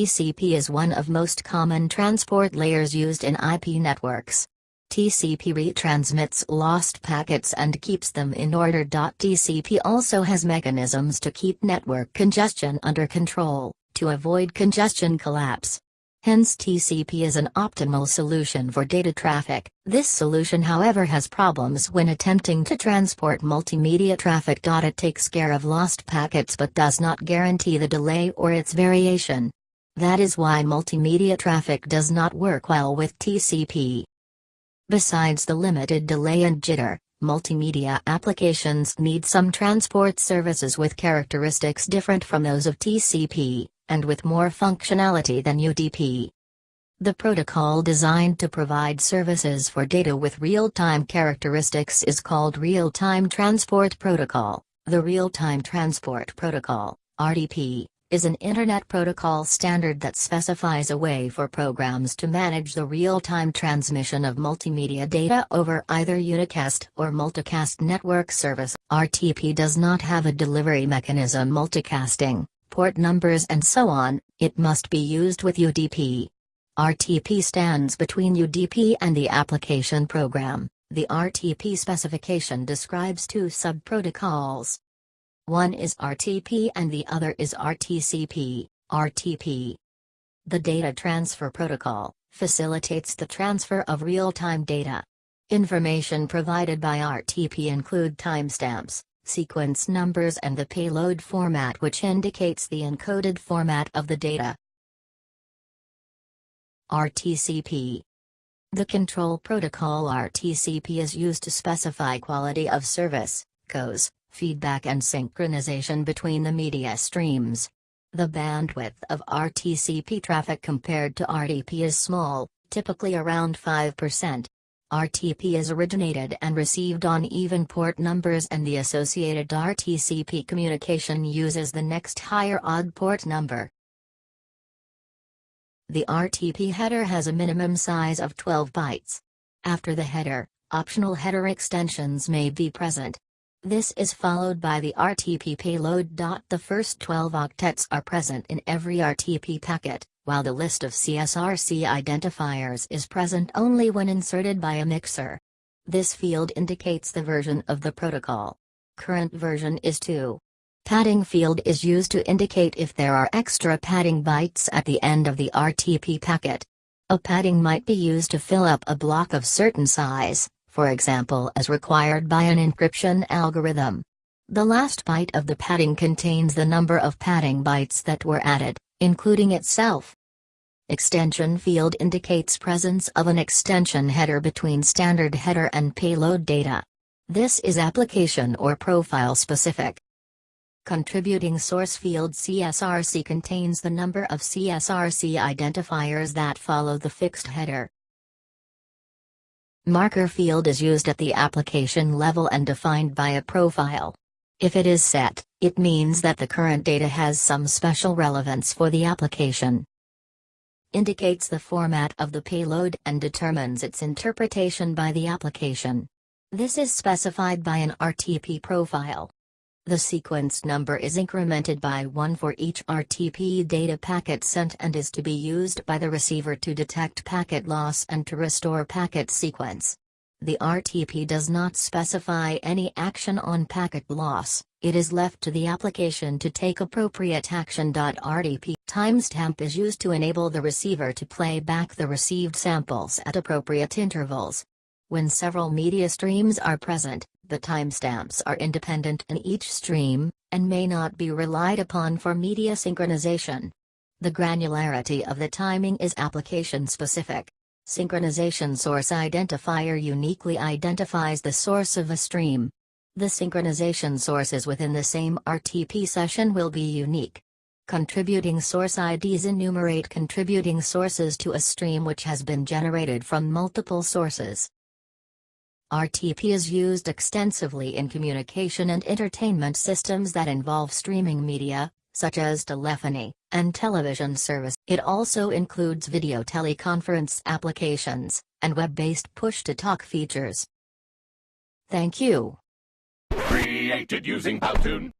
TCP is one of most common transport layers used in IP networks. TCP retransmits lost packets and keeps them in order. TCP also has mechanisms to keep network congestion under control, to avoid congestion collapse. Hence TCP is an optimal solution for data traffic. This solution however has problems when attempting to transport multimedia traffic. It takes care of lost packets but does not guarantee the delay or its variation. That is why multimedia traffic does not work well with TCP. Besides the limited delay and jitter, multimedia applications need some transport services with characteristics different from those of TCP, and with more functionality than UDP. The protocol designed to provide services for data with real-time characteristics is called Real-Time Transport Protocol. The Real-Time Transport Protocol, RTP, is an Internet Protocol standard that specifies a way for programs to manage the real-time transmission of multimedia data over either unicast or multicast network service. RTP does not have a delivery mechanism multicasting, port numbers and so on. It must be used with UDP. RTP stands between UDP and the application program. The RTP specification describes two sub-protocols. One is RTP and the other is RTCP, RTP. The Data Transfer Protocol facilitates the transfer of real-time data. Information provided by RTP include timestamps, sequence numbers and the payload format which indicates the encoded format of the data. RTCP. The Control Protocol RTCP is used to specify quality of service, COS, feedback and synchronization between the media streams. The bandwidth of RTCP traffic compared to RTP is small, typically around 5%. RTP is originated and received on even port numbers and the associated RTCP communication uses the next higher odd port number. The RTP header has a minimum size of 12 bytes. After the header, optional header extensions may be present. This is followed by the RTP payload. The first 12 octets are present in every RTP packet, while the list of CSRC identifiers is present only when inserted by a mixer. This field indicates the version of the protocol. Current version is 2. Padding field is used to indicate if there are extra padding bytes at the end of the RTP packet. A padding might be used to fill up a block of certain size, for example as required by an encryption algorithm. The last byte of the padding contains the number of padding bytes that were added, including itself. Extension field indicates presence of an extension header between standard header and payload data. This is application or profile specific. Contributing source field CSRC contains the number of CSRC identifiers that follow the fixed header. Marker field is used at the application level and defined by a profile. If it is set, it means that the current data has some special relevance for the application. Indicates the format of the payload and determines its interpretation by the application. This is specified by an RTP profile. The sequence number is incremented by 1 for each RTP data packet sent and is to be used by the receiver to detect packet loss and to restore packet sequence. The RTP does not specify any action on packet loss, it is left to the application to take appropriate action. RTP timestamp is used to enable the receiver to play back the received samples at appropriate intervals. When several media streams are present, the timestamps are independent in each stream, and may not be relied upon for media synchronization. The granularity of the timing is application-specific. Synchronization source identifier uniquely identifies the source of a stream. The synchronization sources within the same RTP session will be unique. Contributing source IDs enumerate contributing sources to a stream which has been generated from multiple sources. RTP is used extensively in communication and entertainment systems that involve streaming media, such as telephony and television service. It also includes video teleconference applications and web-based push-to-talk features. Thank you. Created using Powtoon.